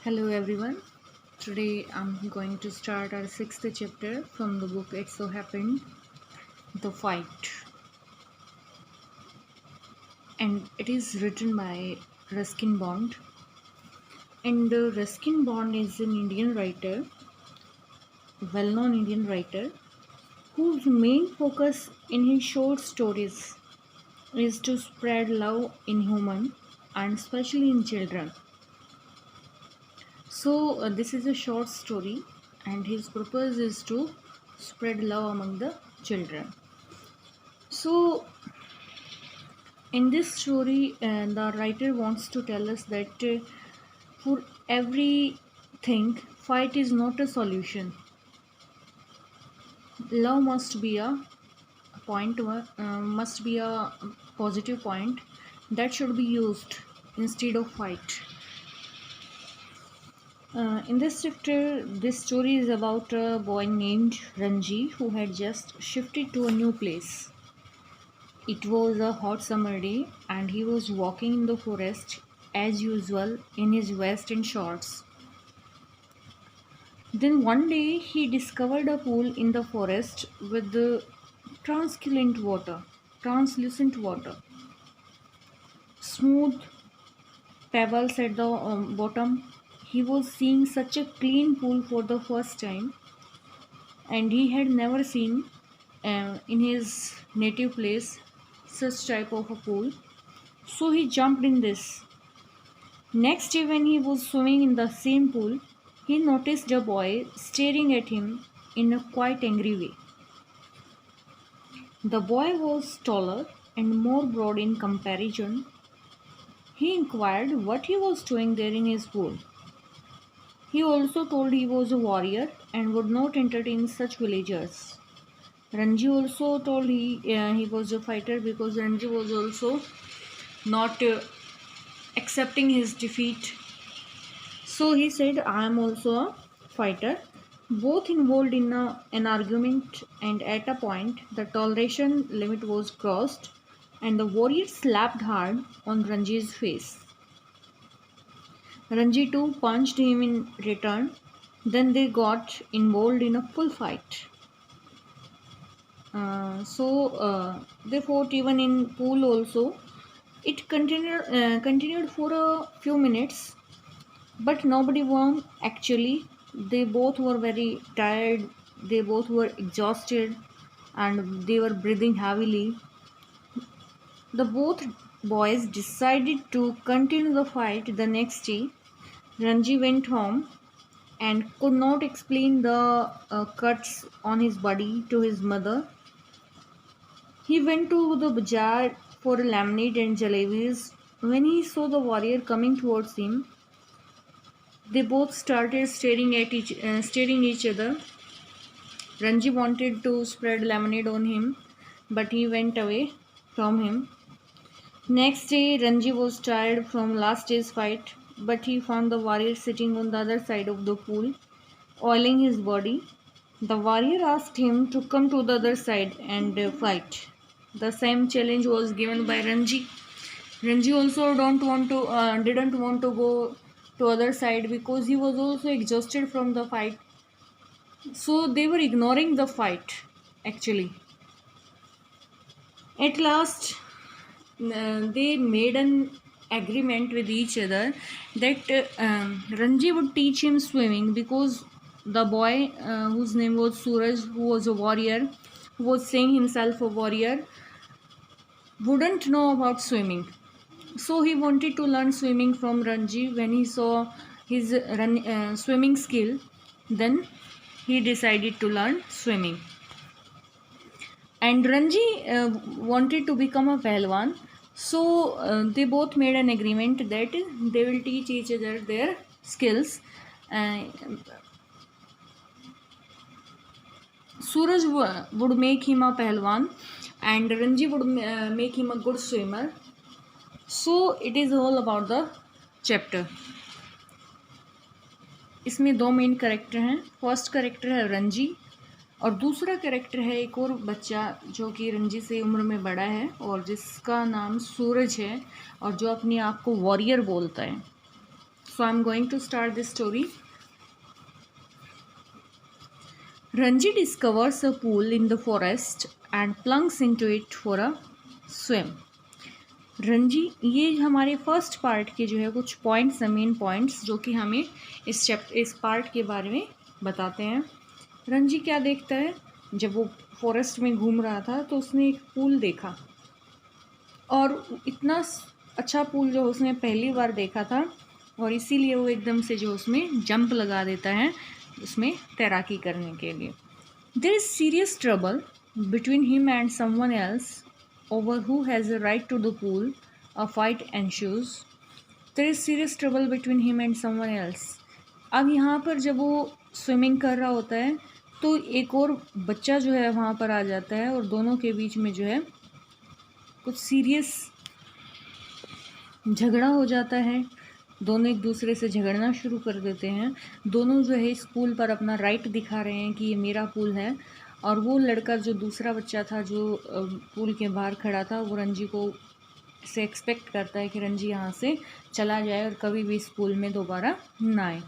Hello everyone. Today I'm going to start our sixth chapter from the book It So Happened, The Fight. And it is written by Ruskin Bond. And Ruskin Bond is an Indian writer, well-known Indian writer, whose main focus in his short stories is to spread love in human and especially in children. So this is a short story and his purpose is to spread love among the children. So in this story, the writer wants to tell us that for everything, fight is not a solution. Love must be a point, must be a positive point that should be used instead of fight. In this chapter, this story is about a boy named Ranji who had just shifted to a new place. It was a hot summer day and he was walking in the forest as usual in his vest and shorts. Then one day he discovered a pool in the forest with the translucent water, smooth pebbles at the bottom. He was seeing such a clean pool for the first time and he had never seen in his native place such type of a pool. So he jumped in this. Next day, when he was swimming in the same pool, he noticed a boy staring at him in a quite angry way. The boy was taller and more broad in comparison. He inquired what he was doing there in his pool. He also told he was a warrior and would not entertain such villagers. Ranji also told he was a fighter because Ranji was also not accepting his defeat. So he said, I am also a fighter. Both involved in an argument, and at a point, the toleration limit was crossed, and the warrior slapped hard on Ranji's face. Ranji too punched him in return. Then they got involved in a full fight. They fought even in pool also. It continued for a few minutes, but nobody won actually. They both were very tired, they both were exhausted, and they were breathing heavily. The both boys decided to continue the fight the next day. Ranji went home and could not explain the cuts on his body to his mother. He went to the bazaar for lemonade and jalebis. When he saw the warrior coming towards him, they both started staring each other. Ranji wanted to spread lemonade on him, but he went away from him. Next day, Ranji was tired from last day's fight, but he found the warrior sitting on the other side of the pool, oiling his body. The warrior asked him to come to the other side and fight. The same challenge was given by Ranji. Ranji also didn't want to go to other side because he was also exhausted from the fight. So they were ignoring the fight actually. At last, they made an agreement with each other that Ranji would teach him swimming because the boy whose name was Suraj, who was a warrior, who was saying himself a warrior, wouldn't know about swimming. So he wanted to learn swimming from Ranji. When he saw his swimming skill, then he decided to learn swimming. And Ranji wanted to become a Pahalwan. So they both made an agreement that they will teach each other their skills. Suraj would make him a Pahalwan and Ranji would make him a good swimmer. So it is all about the chapter. इसमें दो main character हैं. First character है रंजी और दूसरा character है एक और बच्चा जो कि रंजी से उम्र में बड़ा है और जिसका नाम सूरज है और जो अपने आप को वॉरियर बोलता है. So I'm going to start this story. Ranji discovers a pool in the forest and plunges into it for a swim. Ranji, ये हमारे फर्स्ट पार्ट के जो है कुछ पॉइंट्स हैं, मेन पॉइंट्स जो कि हमें इस पार्ट के बारे में बताते हैं। रंजी क्या देखता है, जब वो फॉरेस्ट में घूम रहा था तो उसने एक पूल देखा और इतना अच्छा पूल जो उसने पहली बार देखा था और इसीलिए वो एकदम से जो उसमें जंप लगा देता है उसमें तैराकी करने के लिए। There is serious trouble between him and someone else over who has a right to the pool. A fight ensues. There is serious trouble between him and someone else. अब यहाँ पर जब वो स्विमिंग कर रहा होता है तो एक और बच्चा जो है वहाँ पर आ जाता है और दोनों के बीच में जो है कुछ सीरियस झगड़ा हो जाता है। दोनों एक दूसरे से झगड़ना शुरू कर देते हैं। दोनों जो है इस पूल पर अपना राइट दिखा रहे हैं कि ये मेरा पूल है, और वो लड़का जो दूसरा बच्चा था जो पूल के बाहर खड़ा था वो रंजी को से एक्सपेक्ट करता है कि रंजी यहाँ से चला जाए और कभी भी इस पूल में दोबारा ना आए,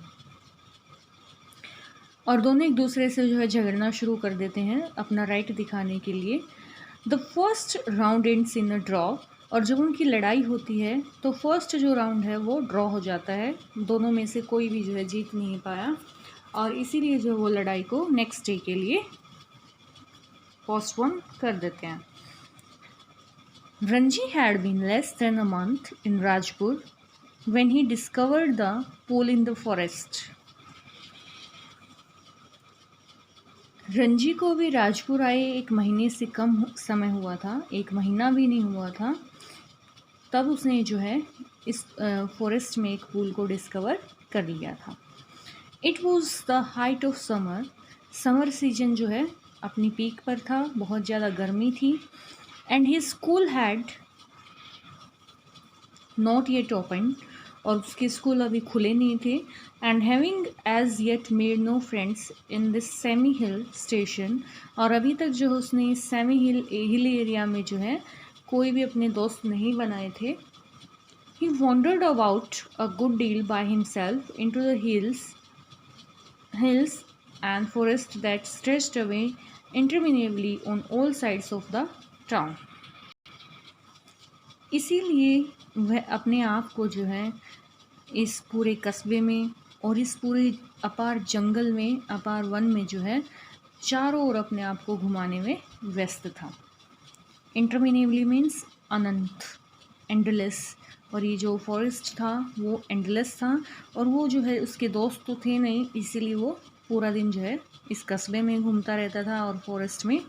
और दोनों एक दूसरे से जो है झगड़ना शुरू कर देते हैं अपना राइट दिखाने के लिए। The first round ends in a draw, और जब उनकी लड़ाई होती है तो फर्स्ट जो राउंड है वो ड्रॉ हो जाता है। दोनों में से कोई भी जो है जीत नहीं पाया और इसीलिए जो वो लड़ाई को नेक्स्ट डे के लिए पोस्टपोन कर देते हैं। Ranji had been less than a month in Rajpur when he discovered the pool in the forest. Ranji को भी राजपुर आए 1 महीने से कम समय हुआ था, 1 महीना भी नहीं हुआ था, तब उसने जो है इस फॉरेस्ट में एक पूल को डिस्कवर कर लिया था। It was the height of summer, summer season जो है अपनी पीक पर था, बहुत ज़्यादा गर्मी थी। And he school had not yet open, और उसके स्कूल अभी खुले नहीं थे। And having as yet made no friends in this semi hill station, और अभी तक जो उसने सेमी हिल एरिया में जो है कोई भी अपने दोस्त नहीं बनाए थे। He wandered about a good deal by himself into the hills and forest that stretched away interminably on all sides of the town. इसीलिए वह अपने आप को जो है इस पूरे कस्बे में और इस पूरे अपार जंगल में, अपार वन में जो है चारों ओर अपने आप को घुमाने में व्यस्त था। इंटरमिनेबली मीन्स अनंत, एंडलेस, और ये जो फॉरेस्ट था वो एंडलेस था, और वो जो है उसके दोस्त तो थे नहीं, इसीलिए वो पूरा दिन जो है इस कस्बे में घूमता रहता था और फॉरेस्ट में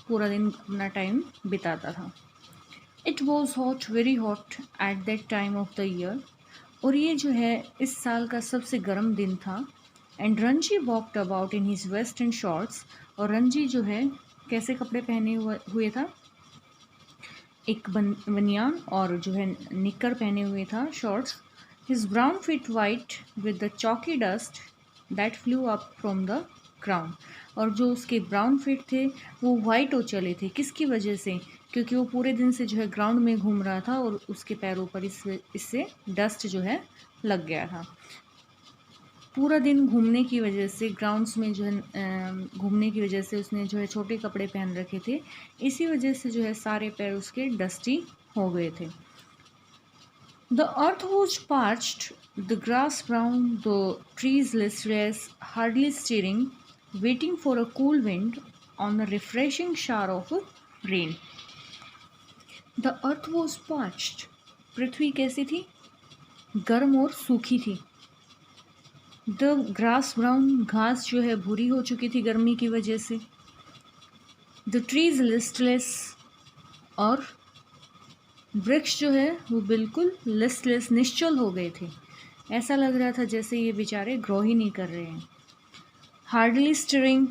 पूरा दिन अपना टाइम बिताता था। It was hot, very hot at that time of the year, और ये जो है इस साल का सबसे गर्म दिन था। And Ranji walked about in his vest and shorts, और रंजी जो है कैसे कपड़े पहने हुए था, एक बनियान और जो है निक्कर पहने हुए था, shorts. His brown feet white with the chalky dust that flew up from the ground, और जो उसके ब्राउन फीट थे वो वाइट हो चले थे। किसकी वजह से? क्योंकि वो पूरे दिन से जो है ग्राउंड में घूम रहा था और उसके पैरों पर इससे डस्ट जो है लग गया था। पूरा दिन घूमने की वजह से, ग्राउंड्स में जो है घूमने की वजह से उसने जो है छोटे कपड़े पहन रखे थे, इसी वजह से जो है सारे पैर उसके डस्टी हो गए थे। The earth was parched, the grass brown, the trees listless, hardly stirring, waiting for a cool wind on a refreshing shower of rain. The earth was parched, पृथ्वी कैसी थी? गर्म और सूखी थी। द ग्रास ब्राउन, घास जो है भूरी हो चुकी थी गर्मी की वजह से। द ट्रीज लिस्टलेस, और वृक्ष जो है वो बिल्कुल लिस्टलेस, निश्चल हो गए थे, ऐसा लग रहा था जैसे ये बेचारे ग्रो ही नहीं कर रहे हैं। Hardly stirring,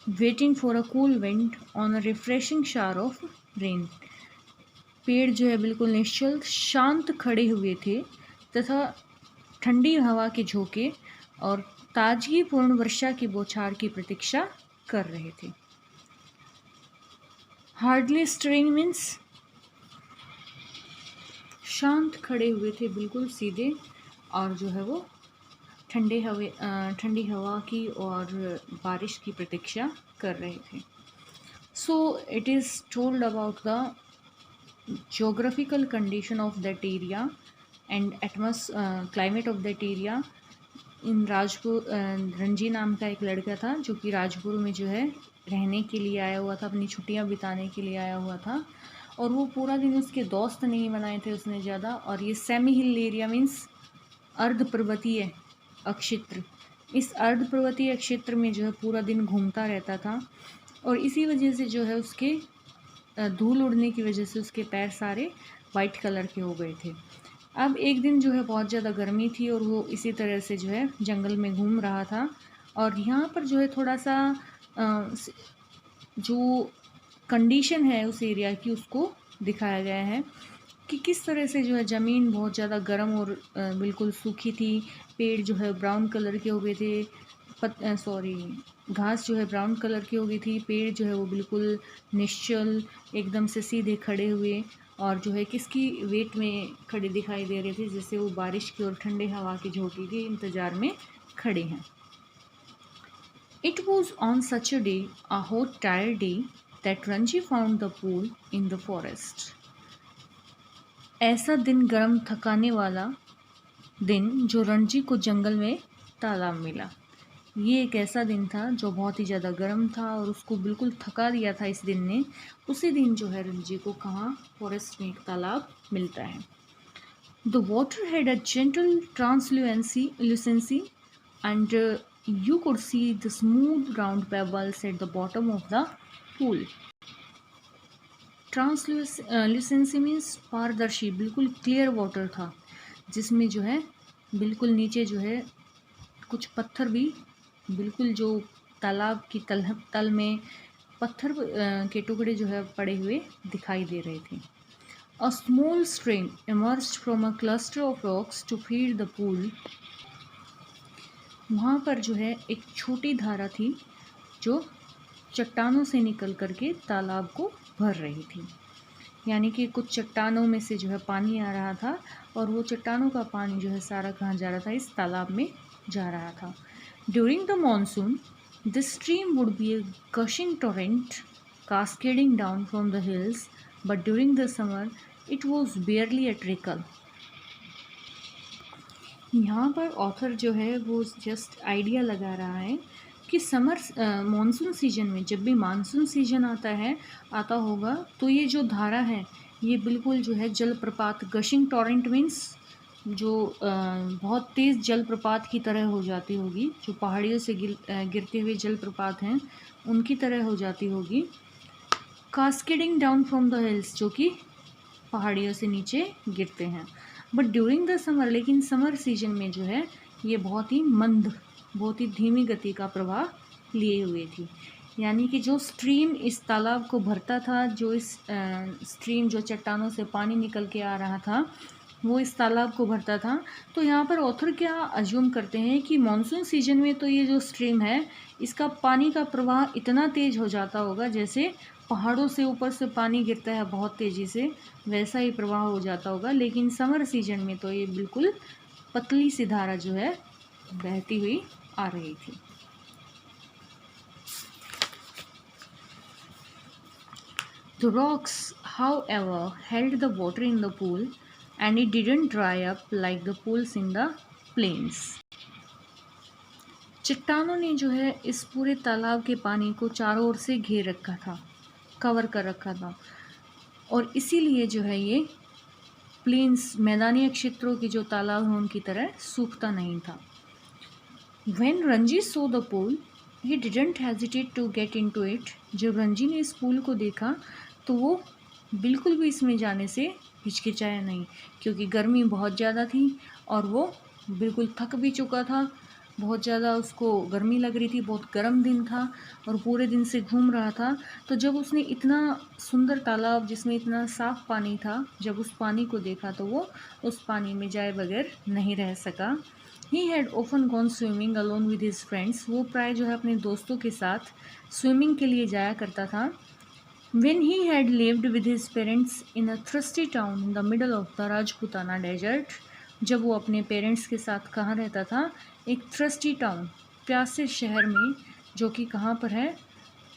waiting for a cool wind on a refreshing shower of rain, पेड़ जो है बिल्कुल निश्चल शांत खड़े हुए थे तथा ठंडी हवा के झोंके और ताजगीपूर्ण वर्षा की बौछार की प्रतीक्षा कर रहे थे। हार्डली स्टिरिंग मीन्स शांत खड़े हुए थे, बिल्कुल सीधे, और जो है वो ठंडी हवा की और बारिश की प्रतीक्षा कर रहे थे। So it is told about the geographical condition of that area and climate of that area इन राजपुर। रंजी नाम का एक लड़का था जो कि राजपुर में जो है रहने के लिए आया हुआ था, अपनी छुट्टियां बिताने के लिए आया हुआ था, और वो पूरा दिन उसके दोस्त नहीं बनाए थे उसने ज़्यादा। और ये सेमी हिल एरिया मीन्स अर्ध पर्वतीय क्षेत्र, इस अर्ध पर्वतीय क्षेत्र में जो है पूरा दिन घूमता रहता था, और इसी वजह से जो है उसके धूल उड़ने की वजह से उसके पैर सारे वाइट कलर के हो गए थे। अब एक दिन जो है बहुत ज़्यादा गर्मी थी और वो इसी तरह से जो है जंगल में घूम रहा था, और यहाँ पर जो है थोड़ा सा जो कंडीशन है उस एरिया की उसको दिखाया गया है कि किस तरह से जो है ज़मीन बहुत ज़्यादा गर्म और बिल्कुल सूखी थी। पेड़ जो है ब्राउन कलर के हो गए थे, घास जो है ब्राउन कलर की हो गई थी, पेड़ जो है वो बिल्कुल निश्चल एकदम से सीधे खड़े हुए, और जो है किसकी वेट में खड़े दिखाई दे रहे थे, जैसे वो बारिश की और ठंडे हवा की झोंके के इंतज़ार में खड़े हैं। It was on such a day, a hot tired day, that Ranji found the pool in the forest. ऐसा दिन गर्म थकाने वाला दिन जो रणजी को जंगल में तालाब मिला। ये एक ऐसा दिन था जो बहुत ही ज़्यादा गर्म था और उसको बिल्कुल थका दिया था इस दिन ने। उसी दिन जो है रणजी को कहाँ फॉरेस्ट में एक तालाब मिलता है। The water had a gentle translucency and you could see the smooth round pebbles at the bottom of the pool. Translucency means पारदर्शी, बिल्कुल क्लियर वाटर था जिसमें जो है बिल्कुल नीचे जो है कुछ पत्थर भी बिल्कुल जो तालाब की तल में पत्थर के टुकड़े जो है पड़े हुए दिखाई दे रहे थे। A small stream emerged from a cluster of rocks to feed the pool. वहाँ पर जो है एक छोटी धारा थी जो चट्टानों से निकल करके तालाब को भर रही थी, यानी कि कुछ चट्टानों में से जो है पानी आ रहा था, और वो चट्टानों का पानी जो है सारा कहाँ जा रहा था, इस तालाब में जा रहा था। During the monsoon this stream would be A gushing torrent cascading down from the hills, but during the summer it was barely a trickle. यहाँ पर ऑथर जो है वो जस्ट आइडिया लगा रहा है कि मानसून सीजन में, जब भी मानसून सीजन आता होगा तो ये जो धारा है ये बिल्कुल जो है जलप्रपात, गशिंग टॉरेंट मीन्स जो बहुत तेज़ जलप्रपात की तरह हो जाती होगी, जो पहाड़ियों से गिरते हुए जलप्रपात हैं उनकी तरह हो जाती होगी। Cascading down from the hills, जो कि पहाड़ियों से नीचे गिरते हैं। बट ड्यूरिंग द समर, लेकिन समर सीजन में जो है ये बहुत ही मंद, बहुत ही धीमी गति का प्रवाह लिए हुए थी, यानी कि जो स्ट्रीम इस तालाब को भरता था, जो इस स्ट्रीम जो चट्टानों से पानी निकल के आ रहा था वो इस तालाब को भरता था। तो यहाँ पर ऑथर क्या अज्यूम करते हैं कि मानसून सीजन में तो ये जो स्ट्रीम है इसका पानी का प्रवाह इतना तेज़ हो जाता होगा जैसे पहाड़ों से ऊपर से पानी गिरता है बहुत तेज़ी से, वैसा ही प्रवाह हो जाता होगा। लेकिन समर सीजन में तो ये बिल्कुल पतली सी धारा जो है बहती हुई आ रही थी। The rocks, however, held the water in the pool and it didn't dry up like the pools in the plains. चट्टानों ने जो है इस पूरे तालाब के पानी को चारों ओर से घेर रखा था, कवर कर रखा था, और इसीलिए जो है ये प्लेन्स, मैदानी क्षेत्रों के जो तालाब हैं उनकी तरह सूखता नहीं था। When Ranji saw the pool, he didn't hesitate to get into it. जब रंजी ने इस पूल को देखा तो वो बिल्कुल भी इसमें जाने से हिचकिचाया नहीं, क्योंकि गर्मी बहुत ज़्यादा थी और वो बिल्कुल थक भी चुका था, बहुत ज़्यादा उसको गर्मी लग रही थी, बहुत गर्म दिन था और पूरे दिन से घूम रहा था। तो जब उसने इतना सुंदर तालाब जिसमें इतना साफ़ पानी था, जब उस पानी को देखा तो वो उस पानी में जाए बगैर नहीं रह सका। He had often gone swimming alone with his friends. वो प्राय जो है अपने दोस्तों के साथ स्विमिंग के लिए जाया करता था। When he had lived with his parents in a thirsty town in the middle of the Rajputana desert, जब वो अपने पेरेंट्स के साथ कहाँ रहता था, एक थ्रस्टी टाउन, प्यासे शहर में, जो कि कहाँ पर है,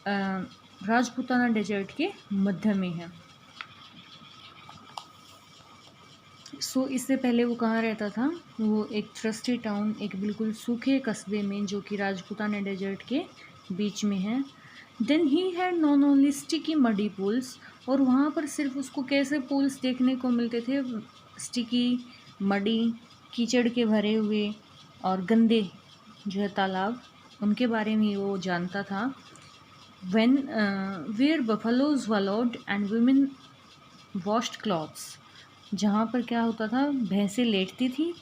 राजपुताना डेजर्ट के मध्य में है। इससे पहले वो कहाँ रहता था, वो एक थ्रस्टी टाउन, एक बिल्कुल सूखे कस्बे में, जो कि राजपुताना डेजर्ट के बीच में है। Then he had known only sticky muddy pools, और वहाँ पर सिर्फ उसको कैसे पूल्स देखने को मिलते थे, स्टिकी मडी, कीचड़ के भरे हुए और गंदे जो है तालाब, उनके बारे में वो जानता था। When where buffaloes wallowed and women washed clothes, जहाँ पर क्या होता था, भैंसें लेटती थी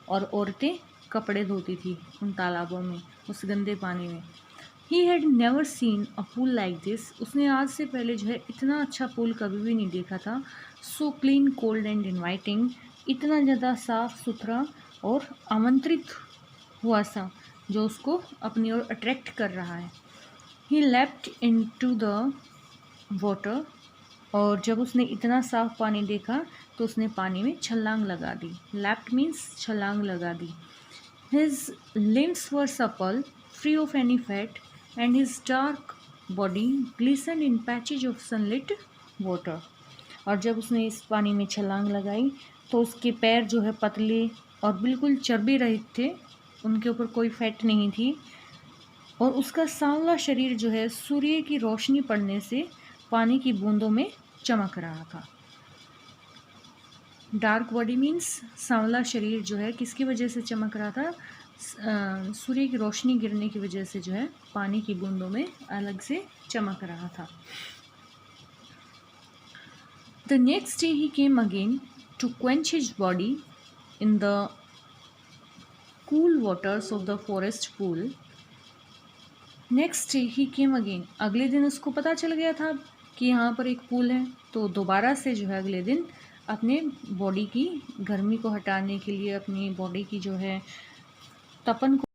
और औरतें कपड़े धोती थी उन तालाबों में, उस गंदे पानी में। He had never seen a pool like this, उसने आज से पहले जो है इतना अच्छा पूल कभी भी नहीं देखा था। So clean, cold and inviting, इतना ज़्यादा साफ़ सुथरा और आमंत्रित हुआ सा, जो उसको अपनी ओर अट्रैक्ट कर रहा है। He left in to the water, और जब उसने इतना साफ पानी देखा तो उसने पानी में छलांग लगा दी। लेफ्ट मीन्स छलांग लगा दी। His limbs were supple, free of any fat, and his dark body glistened in patches of sunlit water, और जब उसने इस पानी में छलांग लगाई तो उसके पैर जो है पतले और बिल्कुल चर्बी रहित थे, उनके ऊपर कोई फैट नहीं थी, और उसका सांवला शरीर जो है सूर्य की रोशनी पड़ने से पानी की बूंदों में चमक रहा था। डार्क बॉडी मीन्स सांवला शरीर जो है किसकी वजह से चमक रहा था, सूर्य की रोशनी गिरने की वजह से जो है पानी की बूंदों में अलग से चमक रहा था। The next day he came again to quench his body in the cool waters of the forest pool. Next day he came again, अगले दिन उसको पता चल गया था कि यहाँ पर एक पूल है, तो दोबारा से जो है अगले दिन अपने बॉडी की गर्मी को हटाने के लिए, अपनी बॉडी की जो है तपन को